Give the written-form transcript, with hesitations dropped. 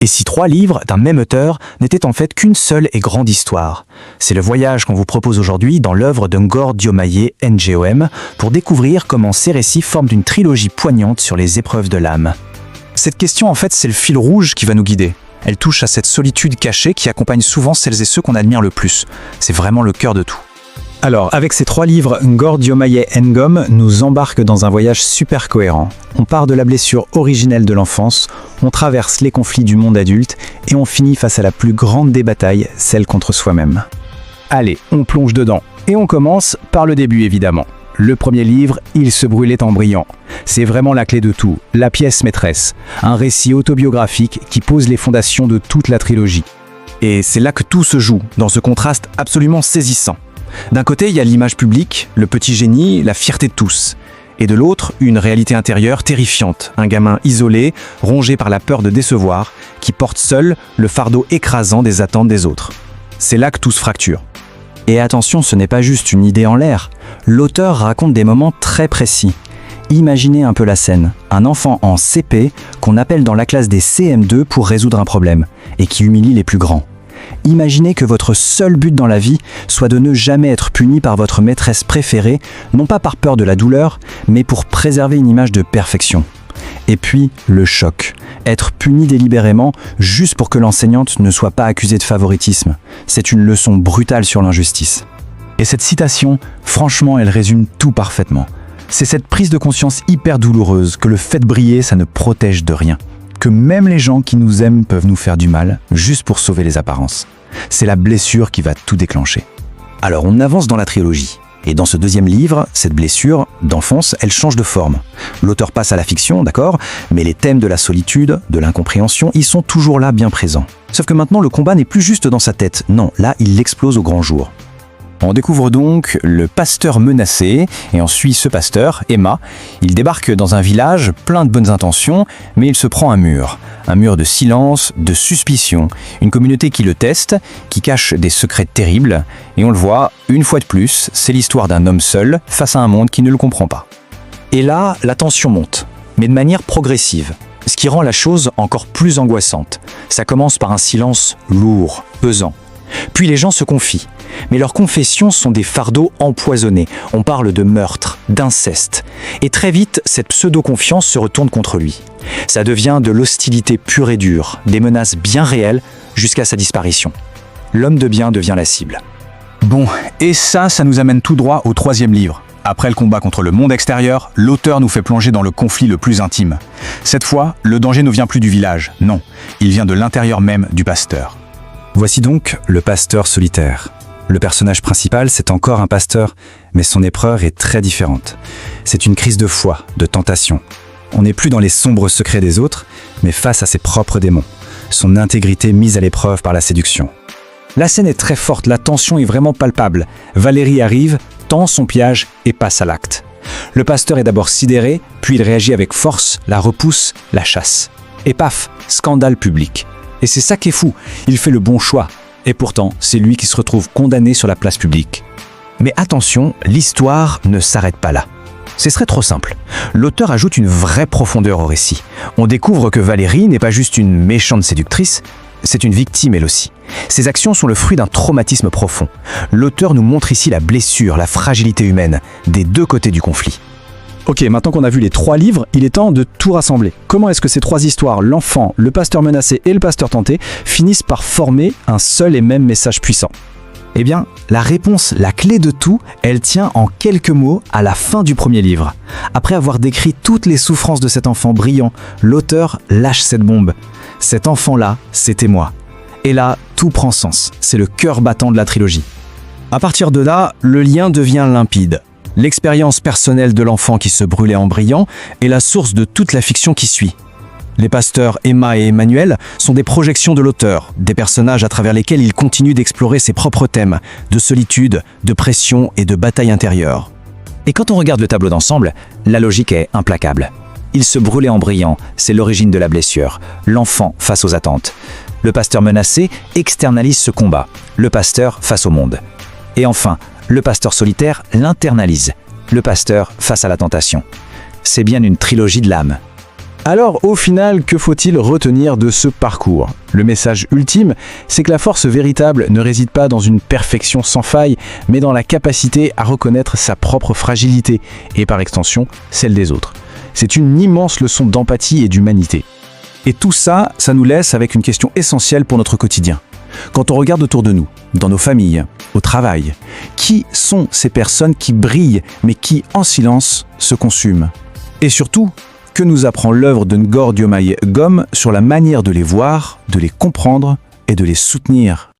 Et si 3 livres d'un même auteur n'étaient en fait qu'une seule et grande histoire? C'est le voyage qu'on vous propose aujourd'hui dans l'œuvre de Ngor Diomaye Ngom pour découvrir comment ces récits forment une trilogie poignante sur les épreuves de l'âme. Cette question, en fait, c'est le fil rouge qui va nous guider. Elle touche à cette solitude cachée qui accompagne souvent celles et ceux qu'on admire le plus. C'est vraiment le cœur de tout. Alors, avec ces 3 livres, Ngor Diomaye Ngom nous embarque dans un voyage super cohérent. On part de la blessure originelle de l'enfance, on traverse les conflits du monde adulte et on finit face à la plus grande des batailles, celle contre soi-même. Allez, on plonge dedans. Et on commence par le début évidemment. Le premier livre, Il se brûlait en brillant. C'est vraiment la clé de tout, la pièce maîtresse. Un récit autobiographique qui pose les fondations de toute la trilogie. Et c'est là que tout se joue, dans ce contraste absolument saisissant. D'un côté, il y a l'image publique, le petit génie, la fierté de tous. Et de l'autre, une réalité intérieure terrifiante, un gamin isolé, rongé par la peur de décevoir, qui porte seul le fardeau écrasant des attentes des autres. C'est là que tout se fracture. Et attention, ce n'est pas juste une idée en l'air. L'auteur raconte des moments très précis. Imaginez un peu la scène. Un enfant en CP qu'on appelle dans la classe des CM2 pour résoudre un problème, et qui humilie les plus grands. Imaginez que votre seul but dans la vie soit de ne jamais être puni par votre maîtresse préférée, non pas par peur de la douleur, mais pour préserver une image de perfection. Et puis, le choc. Être puni délibérément juste pour que l'enseignante ne soit pas accusée de favoritisme. C'est une leçon brutale sur l'injustice. Et cette citation, franchement, elle résume tout parfaitement. C'est cette prise de conscience hyper douloureuse que le fait de briller, ça ne protège de rien. Que même les gens qui nous aiment peuvent nous faire du mal, juste pour sauver les apparences. C'est la blessure qui va tout déclencher. Alors on avance dans la trilogie. Et dans ce deuxième livre, cette blessure d'enfance, elle change de forme. L'auteur passe à la fiction, d'accord, mais les thèmes de la solitude, de l'incompréhension, ils sont toujours là bien présents. Sauf que maintenant, le combat n'est plus juste dans sa tête. Non, là, il explose au grand jour. On découvre donc le pasteur menacé, et on suit ce pasteur, Emma. Il débarque dans un village plein de bonnes intentions, mais il se prend un mur de silence, de suspicion, une communauté qui le teste, qui cache des secrets terribles, et on le voit, une fois de plus, c'est l'histoire d'un homme seul face à un monde qui ne le comprend pas. Et là, la tension monte, mais de manière progressive, ce qui rend la chose encore plus angoissante. Ça commence par un silence lourd, pesant. Puis les gens se confient, mais leurs confessions sont des fardeaux empoisonnés. On parle de meurtre, d'inceste. Et très vite, cette pseudo-confiance se retourne contre lui. Ça devient de l'hostilité pure et dure, des menaces bien réelles, jusqu'à sa disparition. L'homme de bien devient la cible. Bon, et ça nous amène tout droit au 3e livre. Après le combat contre le monde extérieur, l'auteur nous fait plonger dans le conflit le plus intime. Cette fois, le danger ne vient plus du village, non, il vient de l'intérieur même du pasteur. Voici donc le pasteur solitaire. Le personnage principal, c'est encore un pasteur, mais son épreuve est très différente. C'est une crise de foi, de tentation. On n'est plus dans les sombres secrets des autres, mais face à ses propres démons. Son intégrité mise à l'épreuve par la séduction. La scène est très forte, la tension est vraiment palpable. Valérie arrive, tend son piège et passe à l'acte. Le pasteur est d'abord sidéré, puis il réagit avec force, la repousse, la chasse. Et paf, scandale public. Et c'est ça qui est fou, il fait le bon choix. Et pourtant, c'est lui qui se retrouve condamné sur la place publique. Mais attention, l'histoire ne s'arrête pas là. Ce serait trop simple. L'auteur ajoute une vraie profondeur au récit. On découvre que Valérie n'est pas juste une méchante séductrice, c'est une victime elle aussi. Ses actions sont le fruit d'un traumatisme profond. L'auteur nous montre ici la blessure, la fragilité humaine, des deux côtés du conflit. Ok, maintenant qu'on a vu les 3 livres, il est temps de tout rassembler. Comment est-ce que ces 3 histoires, l'enfant, le pasteur menacé et le pasteur tenté, finissent par former un seul et même message puissant? Eh bien, la réponse, la clé de tout, elle tient en quelques mots à la fin du premier livre. Après avoir décrit toutes les souffrances de cet enfant brillant, l'auteur lâche cette bombe. Cet enfant-là, c'était moi. Et là, tout prend sens. C'est le cœur battant de la trilogie. À partir de là, le lien devient limpide. L'expérience personnelle de l'enfant qui se brûlait en brillant est la source de toute la fiction qui suit. Les pasteurs Emma et Emmanuel sont des projections de l'auteur, des personnages à travers lesquels il continue d'explorer ses propres thèmes, de solitude, de pression et de bataille intérieure. Et quand on regarde le tableau d'ensemble, la logique est implacable. Il se brûlait en brillant, c'est l'origine de la blessure, l'enfant face aux attentes. Le pasteur menacé externalise ce combat, le pasteur face au monde. Et enfin, le pasteur solitaire l'internalise, le pasteur face à la tentation. C'est bien une trilogie de l'âme. Alors, au final, que faut-il retenir de ce parcours? Le message ultime, c'est que la force véritable ne réside pas dans une perfection sans faille, mais dans la capacité à reconnaître sa propre fragilité, et par extension, celle des autres. C'est une immense leçon d'empathie et d'humanité. Et tout ça, ça nous laisse avec une question essentielle pour notre quotidien. Quand on regarde autour de nous, dans nos familles, au travail, qui sont ces personnes qui brillent, mais qui, en silence, se consument? Et surtout, que nous apprend l'œuvre de Ngor Diomaye Ngom sur la manière de les voir, de les comprendre et de les soutenir?